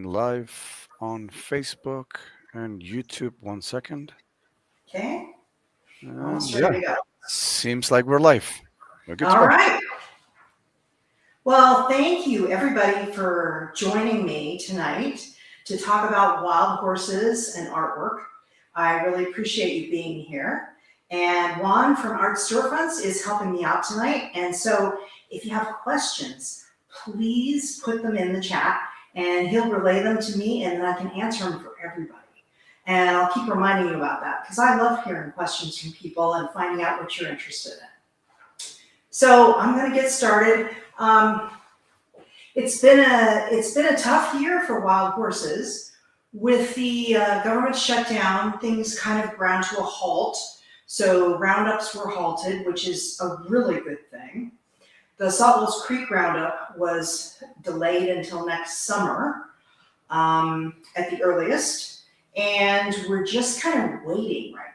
going live on Facebook and YouTube. 1 second. Okay, And almost ready yeah, to go. seems like we're live. We'll get All started. right. Well, thank you everybody for joining me tonight to talk about wild horses and artwork. I really appreciate you being here. And Juan from Art Storefronts is helping me out tonight. And so if you have questions, please put them in the chat and he'll relay them to me and then I can answer them for everybody. And I'll keep reminding you about that because I love hearing questions from people and finding out what you're interested in. So I'm going to get started. It's been a tough year for wild horses. With the government shutdown, things kind of ground to a halt. So roundups were halted, which is a really good thing. The Saltwells Creek roundup was delayed until next summer at the earliest, and we're just kind of waiting right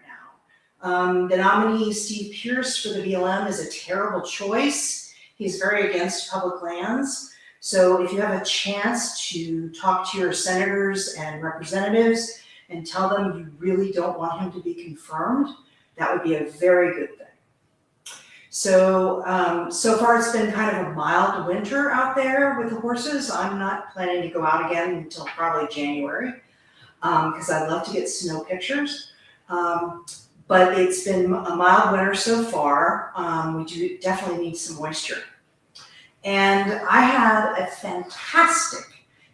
now. The nominee, Steve Pierce, for the BLM is a terrible choice. He's very against public lands. So if you have a chance to talk to your senators and representatives and tell them you really don't want him to be confirmed, that would be a very good thing. So, so far it's been kind of a mild winter out there with the horses. I'm not planning to go out again until probably January because I love to get snow pictures. But it's been a mild winter so far. We do definitely need some moisture. And I had a fantastic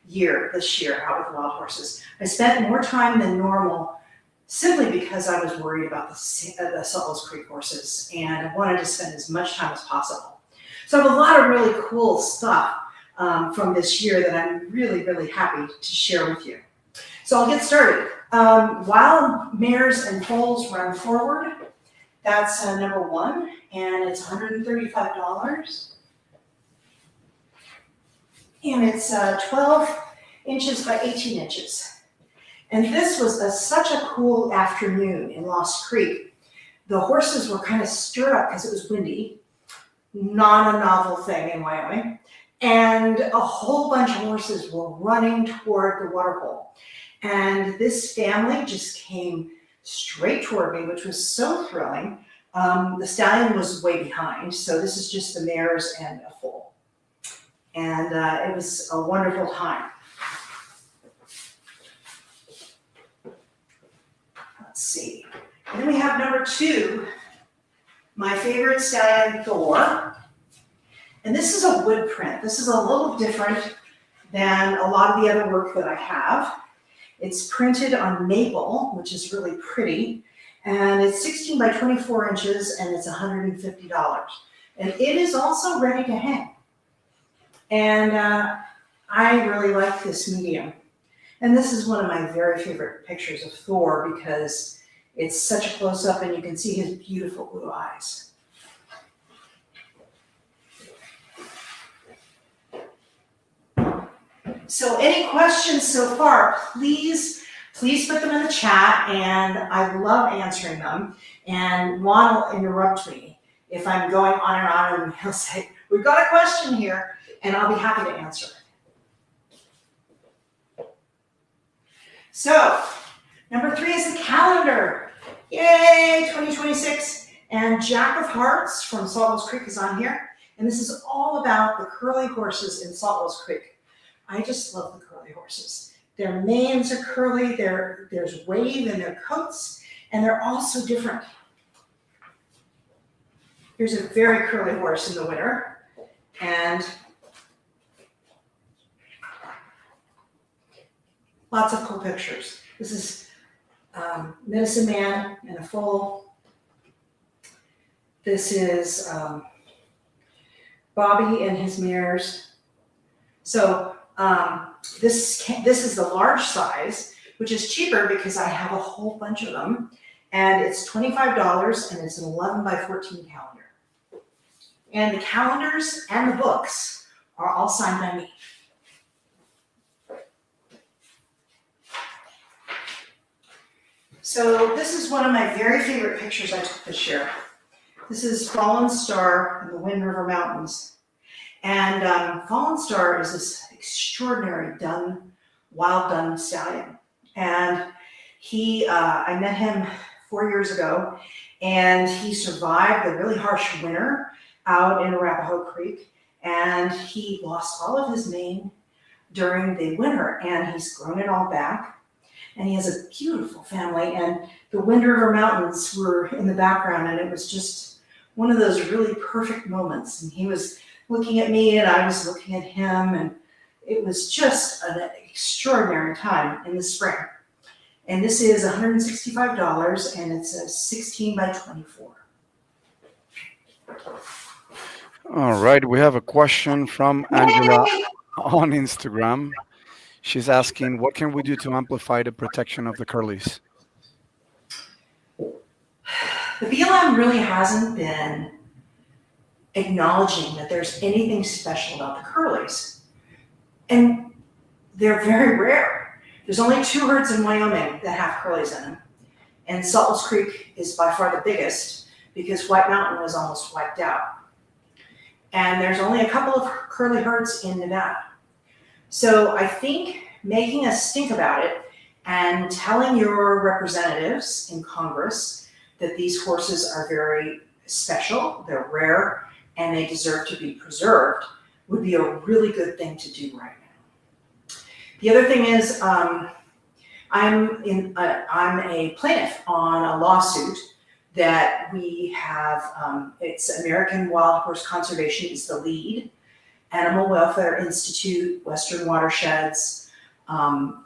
year this year out with wild horses. I spent more time than normal simply because I was worried about the Saltwells Creek horses and I wanted to spend as much time as possible. So I have a lot of really cool stuff from this year that I'm really, really happy to share with you. So I'll get started. Wild mares and foals run forward. That's number one, and it's $135. And it's 12 inches by 18 inches. And this was such a cool afternoon in Lost Creek. The horses were kind of stirred up because it was windy, not a novel thing in Wyoming. And a whole bunch of horses were running toward the waterhole. And this family just came straight toward me, which was so thrilling. The stallion was way behind, so this is just the mares and a foal. And it was a wonderful time. Let's see. And then we have number two, my favorite stallion, Thor. And this is a wood print. This is a little different than a lot of the other work that I have. It's printed on maple, which is really pretty. And it's 16 by 24 inches and it's $150. And it is also ready to hang. And I really like this medium. And this is one of my very favorite pictures of Thor because it's such a close-up and you can see his beautiful blue eyes. So any questions so far, please put them in the chat and I love answering them. And Juan will interrupt me if I'm going on and he'll say, we've got a question here. And I'll be happy to answer it. So, number three is the calendar. Yay, 2026. And Jack of Hearts from Saltwells Creek is on here. And this is all about the curly horses in Saltwells Creek. I just love the curly horses. Their manes are curly, there's wave in their coats, and they're also different. Here's a very curly horse in the winter. And lots of cool pictures. This is Medicine Man and a foal. This is Bobby and his mares. So this is the large size, which is cheaper because I have a whole bunch of them. And it's $25 and it's an 11 by 14 calendar. And the calendars and the books are all signed by me. So this is one of my very favorite pictures I took this year. This is Fallen Star in the Wind River Mountains. And Fallen Star is this extraordinary dun wild dun stallion. And I met him 4 years ago, and he survived a really harsh winter out in Arapahoe Creek, and he lost all of his mane during the winter, and he's grown it all back, and he has a beautiful family, and the Wind River Mountains were in the background, and it was just one of those really perfect moments, and he was looking at me, and I was looking at him, and it was just an extraordinary time in the spring. And this is $165, and it's a 16 by 24. All right, we have a question from Angela Yay! on Instagram. She's asking, what can we do to amplify the protection of the curlies? The BLM really hasn't been acknowledging that there's anything special about the curlies. And they're very rare. There's only 2 herds in Wyoming that have curlies in them. And Saltwoods Creek is by far the biggest because White Mountain was almost wiped out. And there's only a couple of curly herds in Nevada. So I think making us think about it and telling your representatives in Congress that these horses are very special, they're rare, and they deserve to be preserved would be a really good thing to do right now. The other thing is, I'm a plaintiff on a lawsuit that we have. It's American Wild Horse Conservation is the lead, Animal Welfare Institute, Western Watersheds,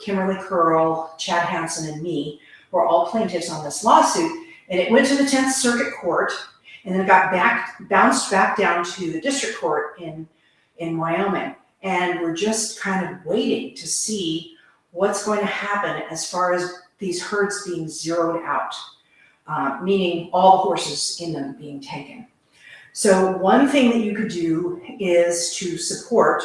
Kimberly Curl, Chad Hansen, and me were all plaintiffs on this lawsuit, and it went to the 10th Circuit Court, and then it got bounced back down to the district court in Wyoming. And we're just kind of waiting to see what's going to happen as far as these herds being zeroed out, meaning all the horses in them being taken. So one thing that you could do is to support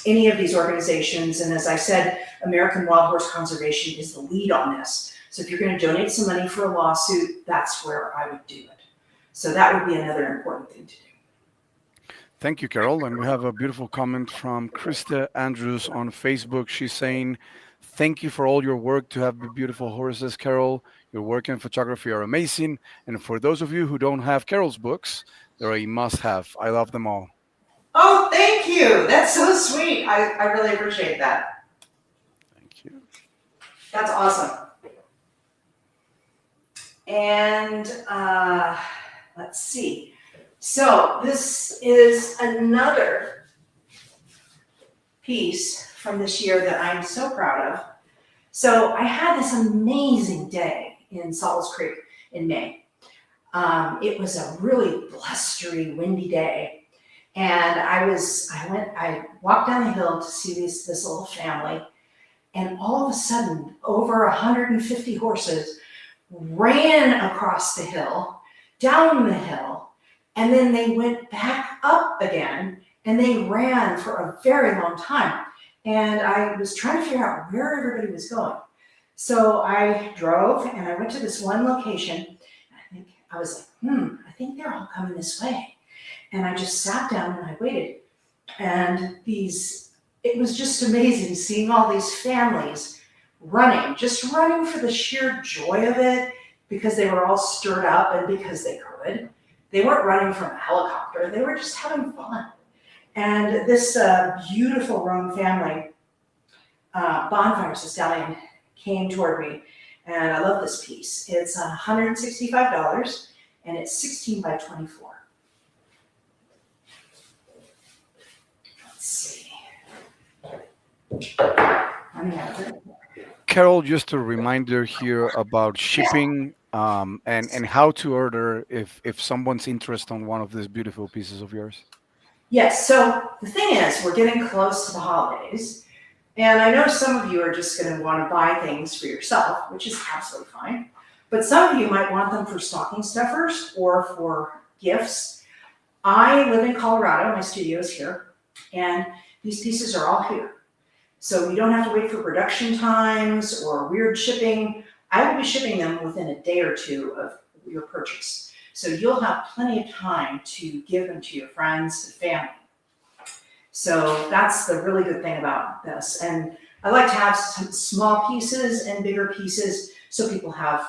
any of these organizations. And as I said, American Wild Horse Conservation is the lead on this. So if you're going to donate some money for a lawsuit, that's where I would do it. So that would be another important thing to do. Thank you, Carol. And we have a beautiful comment from Krista Andrews on Facebook. She's saying, thank you for all your work to have beautiful horses, Carol. Your work and photography are amazing. And for those of you who don't have Carol's books, they're a must-have. I love them all. Oh, thank you. That's so sweet. I really appreciate that. Thank you. That's awesome. And let's see. So this is another piece from this year that I'm so proud of. So I had this amazing day in Saltwoods Creek in May. It was a really blustery, windy day. And I walked down the hill to see this little family. And all of a sudden, over 150 horses ran across the hill, down the hill, and then they went back up again, and they ran for a very long time. And I was trying to figure out where everybody was going. So I drove, and I went to this one location. I was like, I think they're all coming this way. And I just sat down and I waited. And it was just amazing seeing all these families just running for the sheer joy of it, because they were all stirred up and because they could. They weren't running from a helicopter, they were just having fun. And this beautiful Rome family, Bonfires, the stallion, came toward me, and I love this piece. It's $165, and it's 16 by 24. Let's see. Running out of it. Carol, just a reminder here about shipping and how to order if someone's interested on one of these beautiful pieces of yours. Yes, so the thing is, we're getting close to the holidays, and I know some of you are just going to want to buy things for yourself, which is absolutely fine. But some of you might want them for stocking stuffers or for gifts. I live in Colorado, my studio is here, and these pieces are all here. So you don't have to wait for production times or weird shipping. I will be shipping them within a day or two of your purchase. So you'll have plenty of time to give them to your friends and family. So that's the really good thing about this. And I like to have some small pieces and bigger pieces so people have,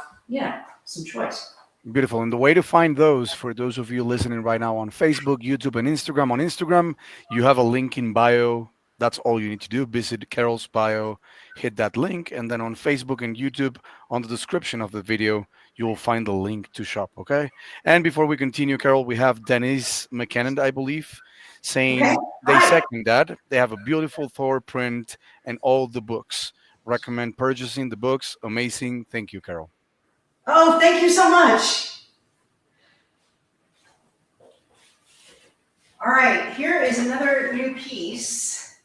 some choice. Beautiful. And the way to find those, for those of you listening right now on Facebook, YouTube, and Instagram, on Instagram, you have a link in bio. That's all you need to do. Visit Carol's bio, hit that link, and then on Facebook and YouTube, on the description of the video, you will find the link to shop. Okay. And before we continue, Carol, we have Denise McKinnon, I believe, Okay? saying they Hi. second that. They have a beautiful Thor print and all the books. Recommend purchasing the books. Amazing. Thank you, Carol. Oh, thank you so much. All right, here is another new piece.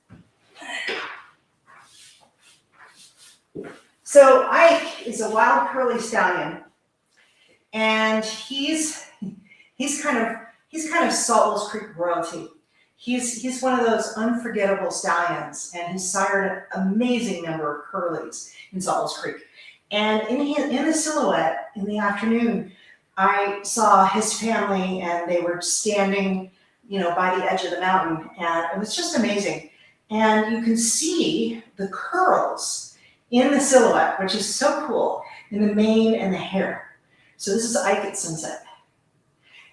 So Ike is a wild curly stallion, and he's kind of Saltwell's Creek royalty. He's one of those unforgettable stallions, and he's sired an amazing number of curlies in Saltwell's Creek. And in the silhouette in the afternoon, I saw his family, and they were standing, by the edge of the mountain, and it was just amazing. And you can see the curls in the silhouette, which is so cool, in the mane and the hair. So this is Ike at sunset,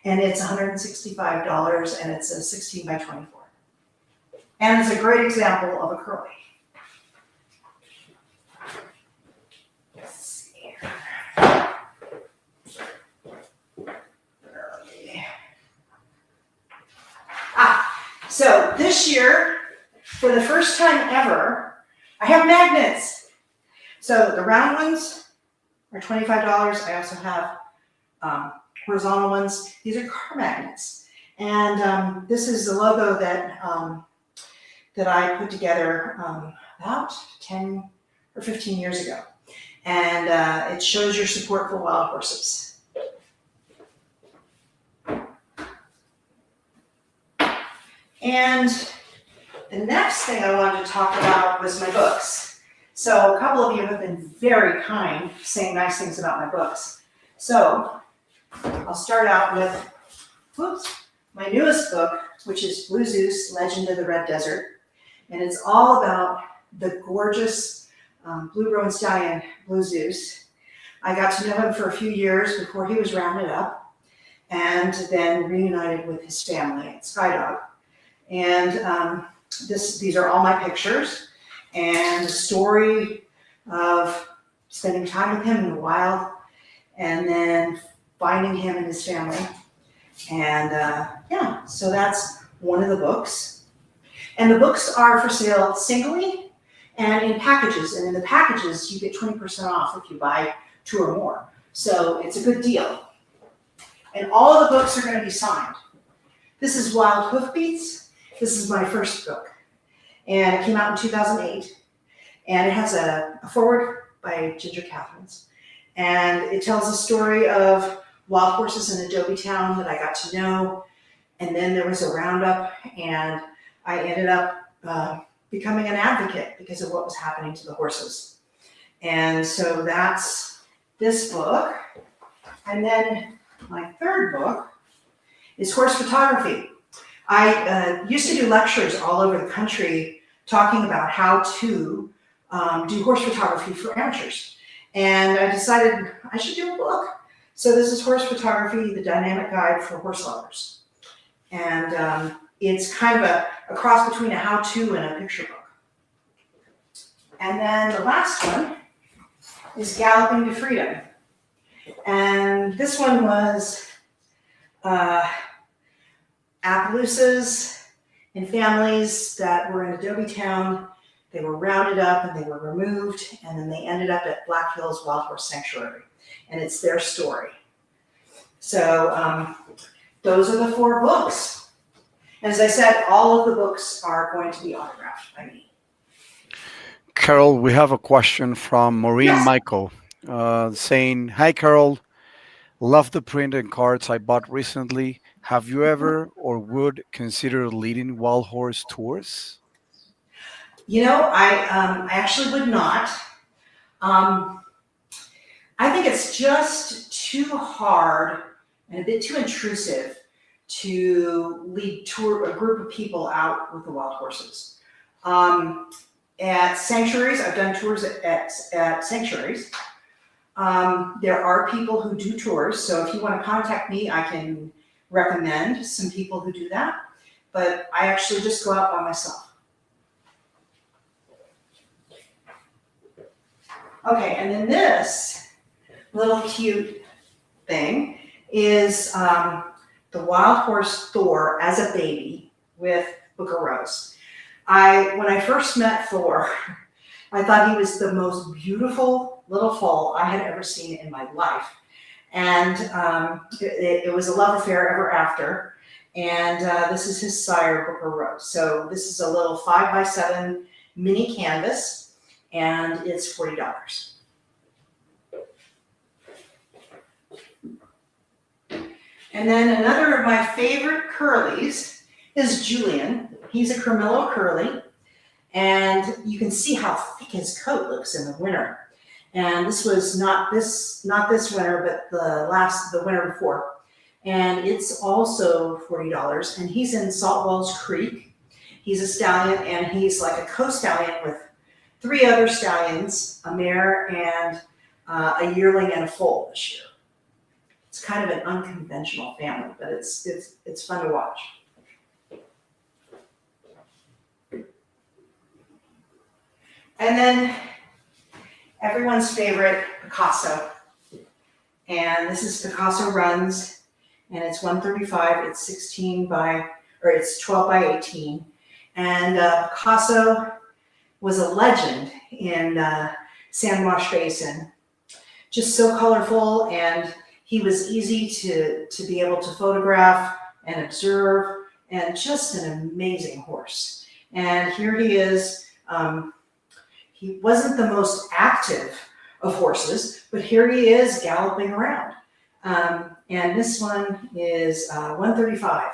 and it's $165, and it's a 16 by 24. And it's a great example of a curly. Let's see here. Curly. So this year, for the first time ever, I have magnets. So the round ones are $25. I also have horizontal ones. These are car magnets. And this is the logo that I put together about 10 or 15 years ago. And it shows your support for wild horses. And the next thing I wanted to talk about was my books. So a couple of you have been very kind, saying nice things about my books. So I'll start out with my newest book, which is Blue Zeus, Legend of the Red Desert. And it's all about the gorgeous blue roan stallion, Blue Zeus. I got to know him for a few years before he was rounded up, and then reunited with his family at Skydog. And these are all my pictures, and the story of spending time with him in the wild, and then finding him and his family. And so that's one of the books. And the books are for sale singly and in packages. And in the packages, you get 20% off if you buy 2 or more. So it's a good deal. And all of the books are going to be signed. This is Wild Hoofbeats. This is my first book. And it came out in 2008. And it has a foreword by Ginger Catherines. And it tells the story of wild horses in Adobe Town that I got to know. And then there was a roundup, and I ended up becoming an advocate because of what was happening to the horses. And so that's this book. And then my third book is horse photography. I used to do lectures all over the country talking about how to do horse photography for amateurs. And I decided I should do a book. So this is Horse Photography, the Dynamic Guide for Horse Lovers. And it's kind of a cross between a how-to and a picture book. And then the last one is Galloping to Freedom. And this one was Appaloosas and families that were in Adobe Town. They were rounded up and they were removed, and then they ended up at Black Hills Wild Horse Sanctuary. And it's their story. So those are the 4 books. As I said, all of the books are going to be autographed by me. Carol, we have a question from Maureen Yes. Michael saying, "Hi, Carol. Love the print and cards I bought recently. Have you ever or would consider leading wild horse tours?" I actually would not. I think it's just too hard and a bit too intrusive to lead a group of people out with the wild horses. at sanctuaries. I've done tours at sanctuaries. There are people who do tours, so if you want to contact me, I can recommend some people who do that. But I actually just go out by myself. Okay, and then this little cute thing is the wild horse Thor as a baby with Booker Rose. When I first met Thor, I thought he was the most beautiful little foal I had ever seen in my life. And it was a love affair ever after. And this is his sire, Booker Rose. So this is a little 5x7 mini canvas, and it's $40. And then another of my favorite curlies is Julian. He's a Carmillo curly, and you can see how thick his coat looks in the winter. And this was not this winter, but the winter before. And it's also $40. And he's in Salt Wells Creek. He's a stallion, and he's like a co-stallion with 3 other stallions, a mare and a yearling and a foal this year. It's kind of an unconventional family, but it's fun to watch. And then everyone's favorite, Picasso. And this is Picasso Runs, and it's 135. It's 12 by 18. And Picasso was a legend in San Wash Basin. Just so colorful, and he was easy to be able to photograph and observe, and just an amazing horse. And here he is. He wasn't the most active of horses, but here he is galloping around. And this one is 135.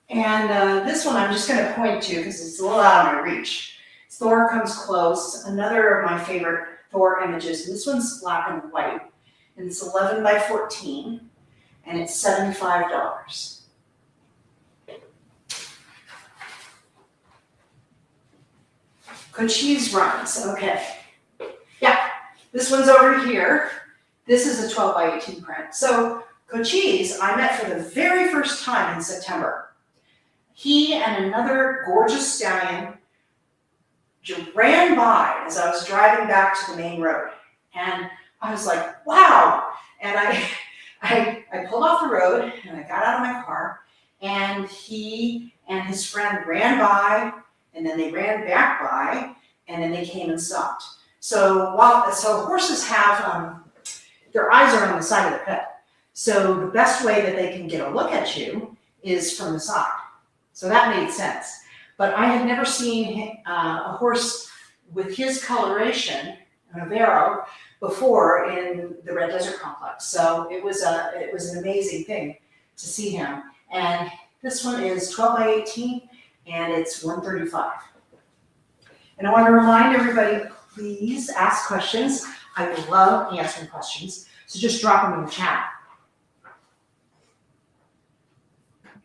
And this one I'm just going to point to because it's a little out of my reach. Thor Comes Close, another of my favorite Thor images. And this one's black and white, and it's 11 by 14, and it's $75. Cochise Runs, okay. Yeah, this one's over here. This is a 12 by 18 print. So Cochise, I met for the very first time in September. He and another gorgeous stallion ran by as I was driving back to the main road. And I was like, wow. And I pulled off the road and I got out of my car, and he and his friend ran by, and then they ran back by, and then they came and stopped. So horses have, their eyes are on the side of the pit. So the best way that they can get a look at you is from the side. So that made sense. But I had never seen a horse with his coloration, an Avero, before in the Red Desert Complex. So it was an amazing thing to see him. And this one is 12 by 18, and it's 135. And I want to remind everybody, please ask questions. I love answering questions. So just drop them in the chat.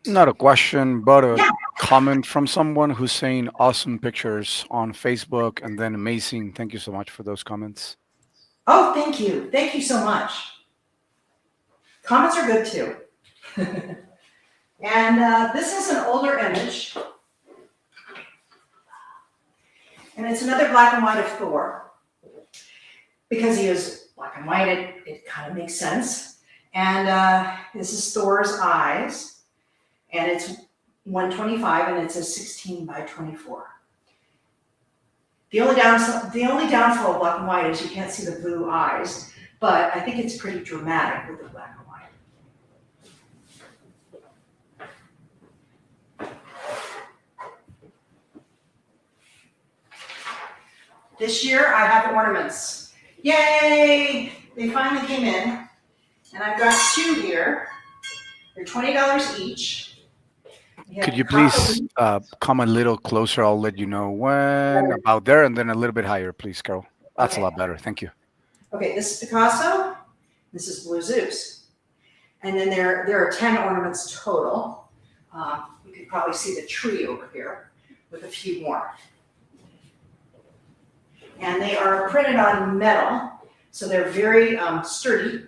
Not a question, but a Yeah. comment from someone who's saying awesome pictures on Facebook, and then amazing. Thank you so much for those comments. Oh, thank you. Thank you so much. Comments are good too. And this is an older image. And it's another black and white of Thor. Because he is black and white, it kind of makes sense. And this is Thor's eyes. And it's 125, and it's a 16 by 24. The only downfall of black and white is you can't see the blue eyes, but I think it's pretty dramatic with the black and white. This year I have ornaments. Yay! They finally came in, and I've got 2 here. They're $20 each. Could you please come a little closer? I'll let you know when. About there, and then a little bit higher, please, Carol. That's a Okay. lot better. Thank you. Okay, this is Picasso. This is Blue Zeus. And then there are 10 ornaments total. You can probably see the tree over here with a few more. And they are printed on metal, so they're very sturdy,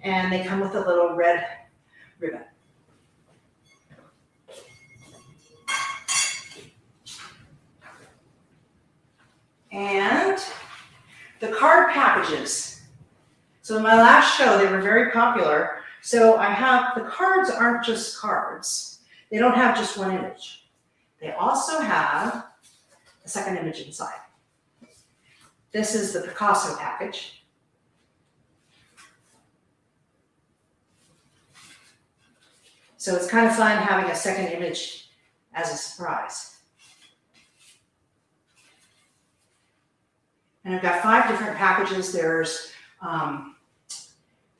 and they come with a little red ribbon. And the card packages. So in my last show, they were very popular. So the cards aren't just cards. They don't have just one image. They also have a second image inside. This is the Picasso package. So it's kind of fun having a second image as a surprise. And I've got 5 different packages. There's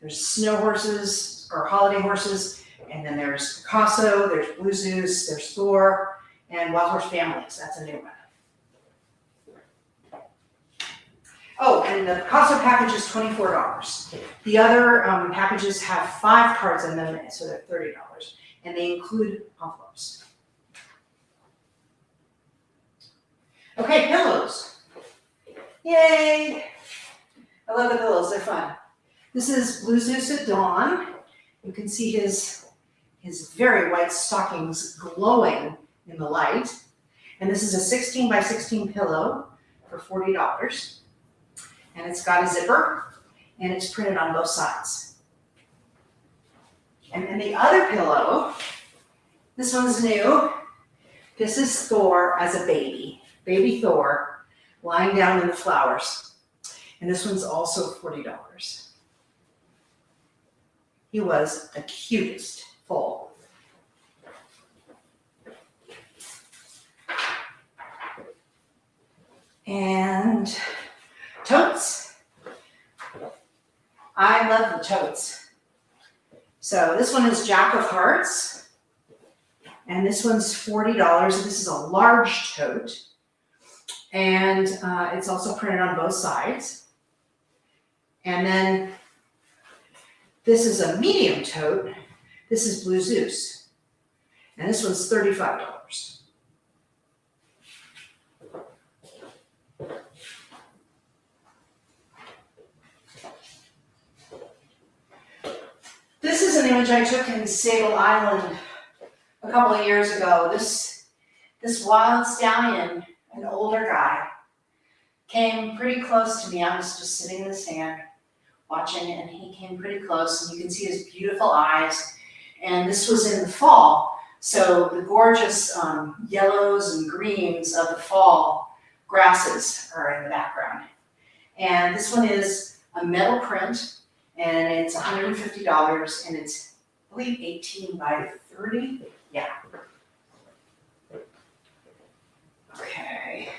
snow horses or holiday horses, and then there's Picasso, there's Blue Zeus, there's Thor, and Wild Horse Families. That's a new one. Oh, and the Picasso package is $24. The other packages have 5 cards in them, so they're $30, and they include envelopes. Okay, pillows. Yay! I love the pillows, they're fun. This is Blue Zeus at dawn. You can see his very white stockings glowing in the light. And this is a 16 by 16 pillow for $40. And it's got a zipper, and it's printed on both sides. And then the other pillow, this one's new. This is Thor as a baby Thor, lying down in the flowers. And this one's also $40. He was the cutest foal. And totes. I love the totes. So this one is Jack of Hearts. And this one's $40. This is a large tote. And it's also printed on both sides. And then this is a medium tote. This is Blue Zeus. And this one's $35. This is an image I took in Sable Island a couple of years ago. This wild stallion, an older guy, came pretty close to me. I was just sitting in the stand watching, and he came pretty close, and you can see his beautiful eyes. And this was in the fall, so the gorgeous yellows and greens of the fall grasses are in the background. And this one is a metal print, and it's $150, and it's, I believe, 18 by 30. Yeah. Okay.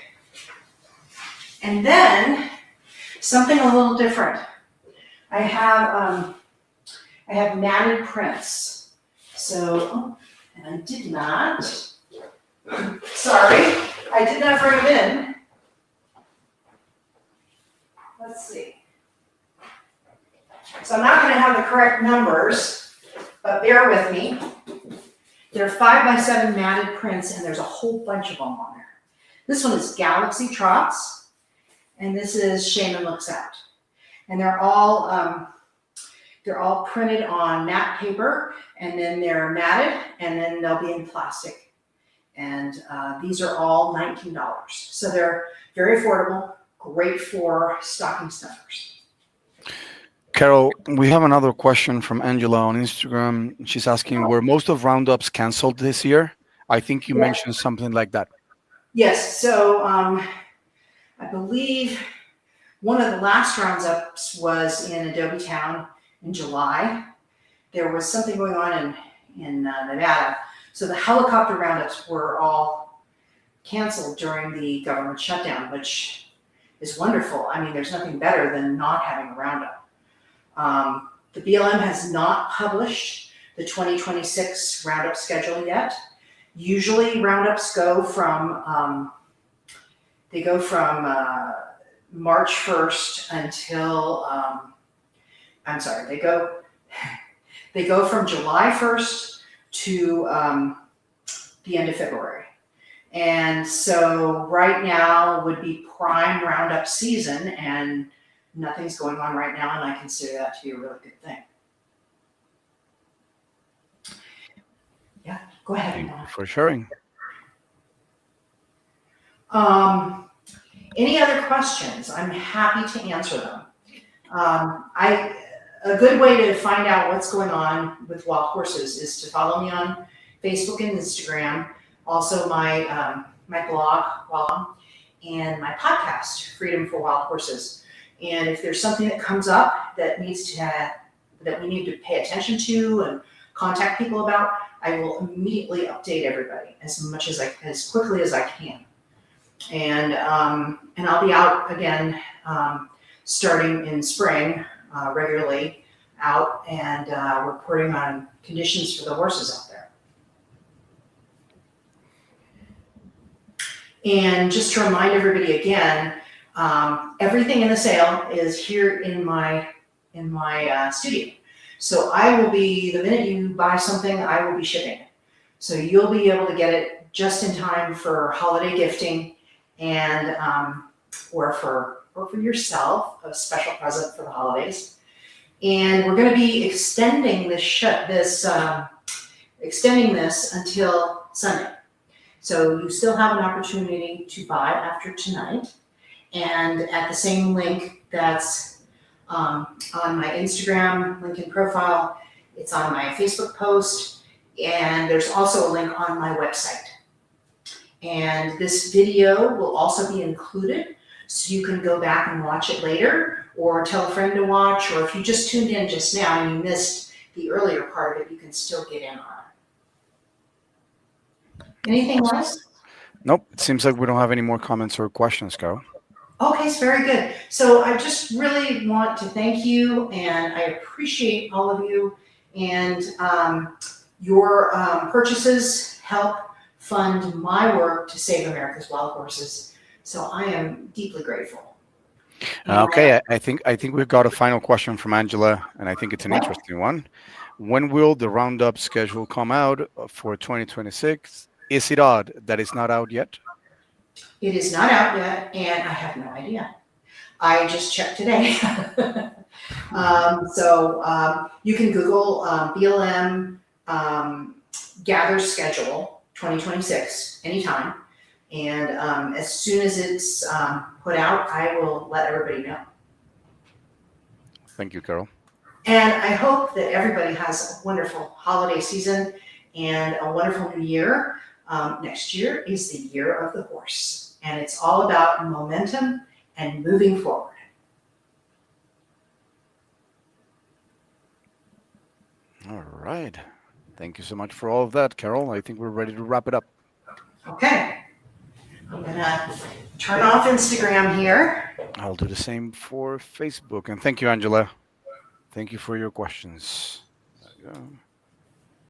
And then something a little different. I have matted prints. So, and I did not. Sorry, I did not bring them in. Let's see. So I'm not going to have the correct numbers, but bear with me. They're 5 by 7 matted prints, and there's a whole bunch of them on there. This one is Galaxy Trots, and this is Shaman Looks Out. And they're all printed on matte paper, and then they're matted, and then they'll be in plastic. And these are all $19. So they're very affordable, great for stocking stuffers. Carol, we have another question from Angela on Instagram. She's asking, were most of roundups canceled this year? I think you mentioned something like that. Yes, so I believe one of the last roundups was in Adobe Town in July. There was something going on in Nevada. So the helicopter roundups were all canceled during the government shutdown, which is wonderful. I mean, there's nothing better than not having a roundup. The BLM has not published the 2026 roundup schedule yet. Usually roundups go from March 1st until I'm sorry, they go from July 1st to the end of February. And so right now would be prime roundup season, and nothing's going on right now, and I consider that to be a really good thing. Yeah, go ahead, Thank you Mona. for sharing. Um, any other questions? I'm happy to answer them. A good way to find out what's going on with wild horses is to follow me on Facebook and Instagram. Also my blog, and my podcast, Freedom for Wild Horses. And if there's something that comes up that that we need to pay attention to and contact people about, I will immediately update everybody as quickly as I can. And I'll be out again starting in spring, regularly out and reporting on conditions for the horses out there. And just to remind everybody again, everything in the sale is here in my studio. So I will be, the minute you buy something, I will be shipping it. So you'll be able to get it just in time for holiday gifting and or for yourself, a special present for the holidays. And we're going to be extending extending this until Sunday. So you still have an opportunity to buy after tonight. And at the same link that's on my Instagram LinkedIn profile, it's on my Facebook post, and there's also a link on my website. And this video will also be included, so you can go back and watch it later, or tell a friend to watch, or if you just tuned in just now and you missed the earlier part of it, you can still get in on it. Anything else? Nope. It seems like we don't have any more comments or questions, Carol. Okay, it's very good. So I just really want to thank you, and I appreciate all of you, and your purchases help fund my work to save America's wild horses. So I am deeply grateful. Okay, I think we've got a final question from Angela, and I think it's an interesting one. When will the roundup schedule come out for 2026? Is it odd that it's not out yet? It is not out yet, and I have no idea. I just checked today. You can Google BLM gather schedule 2026 anytime. And as soon as it's put out, I will let everybody know. Thank you, Carol. And I hope that everybody has a wonderful holiday season and a wonderful new year. Next year is the year of the horse, and it's all about momentum and moving forward. All right. Thank you so much for all of that, Carol. I think we're ready to wrap it up. Okay. I'm gonna turn off Instagram here. I'll do the same for Facebook. And thank you, Angela. Thank you for your questions. There you go.